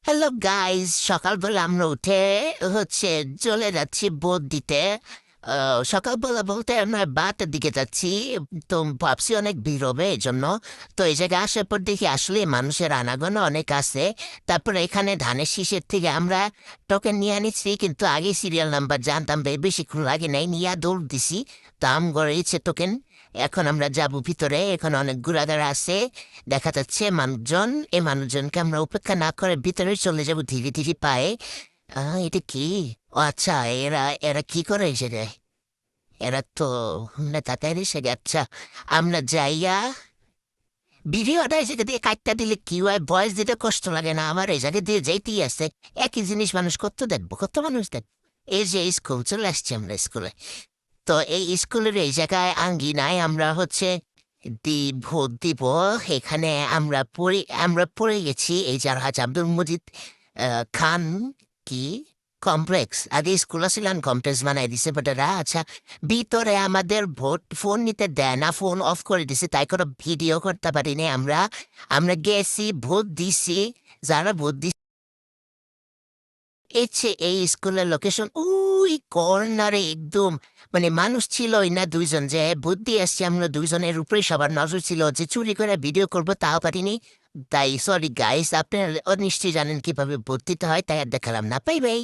Hello guys, সকালবেলা আমরা উঠে হচ্ছে চলে যাচ্ছি ভোট দিতে। সকালবেলা বলতে আমরা 12টার দিকে যাচ্ছি। তো ভাবছি অনেক ভিড় হবে এই জন্য। তো এই জায়গায় আসার পর দেখি আসলে মানুষের আনাগোনা অনেক আছে। তারপরে এখানে ধানের শীষের থেকে আমরা টোকেন নিয়ে আনিছি, কিন্তু আগে সিরিয়াল নাম্বার জানতাম বেশিক্ষণ লাগে নাই, নিয়ে দৌড় দিছি। দাম গড়িয়েছে টোকেন। এখন আমরা যাবো ভিতরে, এখন অনেক ঘোরাঘাড়া আছে, দেখা যাচ্ছে মানুষজন। এই মানুষজনকে আমরা উপেক্ষা না করে ভিতরে চলে যাব ধীরে ধীরে পায়ে। এটা কি? ও আচ্ছা, এরা এরা কি করে এসে যায়? এরা তো নেতাদের এসে যাচ্ছে। আমরা যাইয়া ভিডিওটা এই জায়গা দিয়ে কাটটা দিলে কি হয়? ভয়েস দিতে কষ্ট লাগে না আমার? এই জায়গা দিয়ে যাইতেই আছে। একই জিনিস মানুষ কত দেখবো, কত মানুষ দেখবো। এই যে স্কুল চলে আসছি আমরা স্কুলে। তো এই স্কুলের এই জায়গায় আঙ্গিনায় আমরা হচ্ছে ভোট দিব। এখানে আমরা পড়ে গেছি এই জারহাজ আব্দুল মজিদ খান কি কমপ্লেক্স। আগে স্কুল ছিলাম, কমপ্লেক্স বানাই দিছে বেটারা। আচ্ছা, ভিতরে আমাদের ভোট ফোন নিতে দেয় না, ফোন অফ করে দিছে, তাই কোনো ভিডিও করতে পারিনি আমরা। আমরা গেছি, ভোট দিছি। যারা ভোট এই স্কুলের লোকেশন ওই কর্নারে একদম। মানে মানুষ ছিলই না, দুইজন যে বুদ্ধি আসছে, আমরা দুইজনের উপরে সবার নজর ছিল যে চুরি করে ভিডিও করব, তাও পারিনি। তাই সরি গাইস, আপনারা নিশ্চয়ই জানেন কিভাবে ভোট দিতে হয়, তাই আর দেখালাম না। Bye bye.